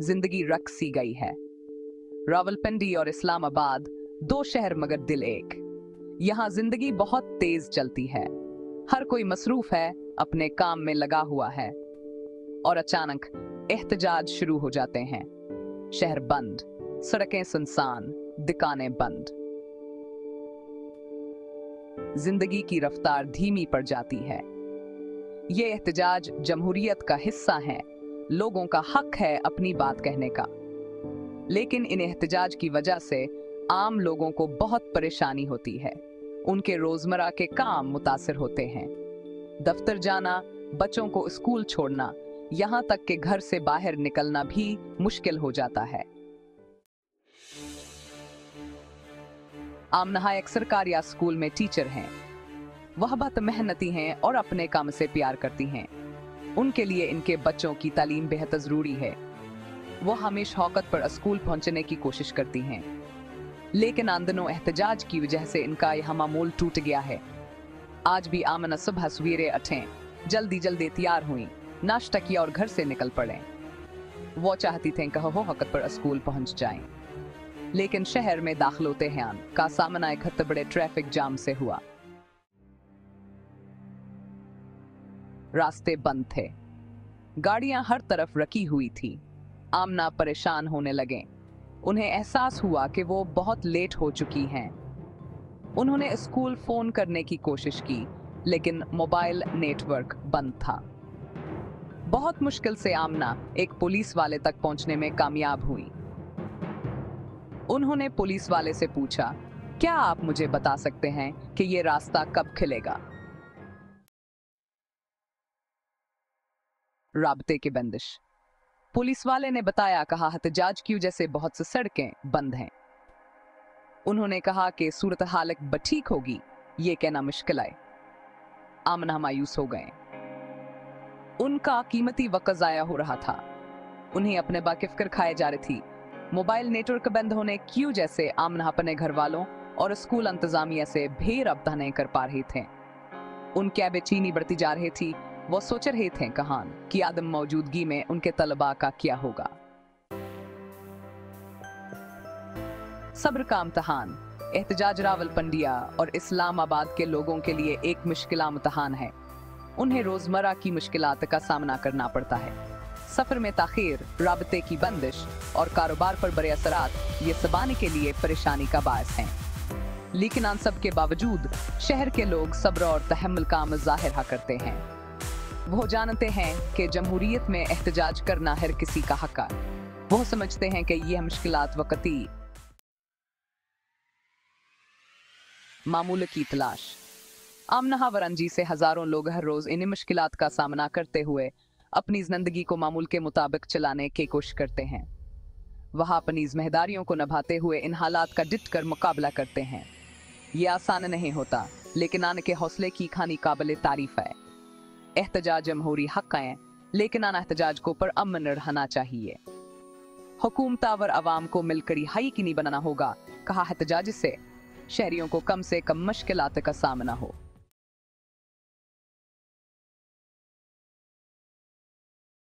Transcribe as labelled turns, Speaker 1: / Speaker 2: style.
Speaker 1: जिंदगी रख सी गई है। रावलपिंडी और इस्लामाबाद, दो शहर मगर दिल एक। यहाँ जिंदगी बहुत तेज चलती है, हर कोई मसरूफ है, अपने काम में लगा हुआ है। और अचानक एहतजाज शुरू हो जाते हैं। शहर बंद, सड़कें सुनसान, दुकानें बंद। जिंदगी की रफ्तार धीमी पड़ जाती है। ये एहतजाज जमहूरियत का हिस्सा है, लोगों का हक है अपनी बात कहने का। लेकिन इन एहतजाज की वजह से आम लोगों को बहुत परेशानी होती है। उनके रोजमर्रा के काम मुतासिर होते हैं। दफ्तर जाना, बच्चों को स्कूल छोड़ना, यहाँ तक कि घर से बाहर निकलना भी मुश्किल हो जाता है। आमना एक सरकारी स्कूल में टीचर हैं। वह बहुत मेहनती हैं और अपने काम से प्यार करती हैं। उनके लिए इनके बच्चों की तालीम बेहद जरूरी है। वो हमेशा औकत पर स्कूल पहुंचने की कोशिश करती हैं। लेकिन आंदोलन एहतजाज की वजह से इनका यह मामूल टूट गया है। आज भी आमना सुबह सवेरे उठें, जल्दी जल्दी तैयार हुई, नाश्ता किया और घर से निकल पड़े। वो चाहती थी कि वो औकत पर स्कूल पहुंच जाएं। लेकिन शहर में दाखिल होते हैं का सामना एक बहुत बड़े ट्रैफिक जाम से हुआ। रास्ते बंद थे, गाड़ियां हर तरफ रखी हुई थी। आमना परेशान होने लगे। उन्हें एहसास हुआ कि वो बहुत लेट हो चुकी हैं। उन्होंने स्कूल फोन करने की कोशिश की, लेकिन मोबाइल नेटवर्क बंद था। बहुत मुश्किल से आमना एक पुलिस वाले तक पहुंचने में कामयाब हुई। उन्होंने पुलिस वाले से पूछा, क्या आप मुझे बता सकते हैं कि ये रास्ता कब खुलेगा? राब्ते की बंदिश। पुलिस वाले ने बताया, कहा एहतजाज की वजह से बहुत सी सड़कें बंद हैं। उन्होंने कहा कि सूरत हाल ठीक होगी, ये कहना मुश्किल है। आमना मायूस हो गए। उनका कीमती वक्त जाया हो रहा था। उन्हें अपने बाकिफ्कर खाए जा रही थी। मोबाइल नेटवर्क बंद होने की वजह से आमना अपने घर वालों और स्कूल इंतजामिया से भी रब्ता नहीं कर पा रहे थे। उनकी बेचैनी बढ़ती जा रही थी। वो सोच रहे थे कहान कि आदम मौजूदगी में उनके तलबा का क्या होगा। सब्र का इम्तहान। एहतजाज रावलपिंडिया और इस्लामाबाद के लोगों के लिए एक मुश्किल इम्तहान है। उन्हें रोजमर्रा की मुश्किलात का सामना करना पड़ता है। सफर में ताखीर, राबते की बंदिश और कारोबार पर बड़े असरात ये सबाने के लिए परेशानी का बायस हैं। लेकिन इन सब के बावजूद शहर के लोग सब्र और तहम्मुल का मुजाहिरा करते हैं। वो जानते हैं कि जमहूरियत में एहतजाज करना हर किसी का हक है। वो समझते हैं कि यह मुश्किलात वक्ती मामूल की तलाश। आमना वरंजी से हजारों लोग हर रोज इन मुश्किलात का सामना करते हुए अपनी जिंदगी को मामूल के मुताबिक चलाने की कोशिश करते हैं। वह अपनी जिम्मेदारियों को निभाते हुए इन हालात का डट कर मुकाबला करते हैं। यह आसान नहीं होता, लेकिन आने के हौसले की खानी काबिल तारीफ है। एहतजाज जमहूरी हक है, लेकिन आना एहतजाज को पर अमन रहना चाहिए। हुकूमत और अवाम को मिलकर यकीनी बनाना होगा, कहा एहतजाज से शहरियों को कम मुश्किलात का सामना हो।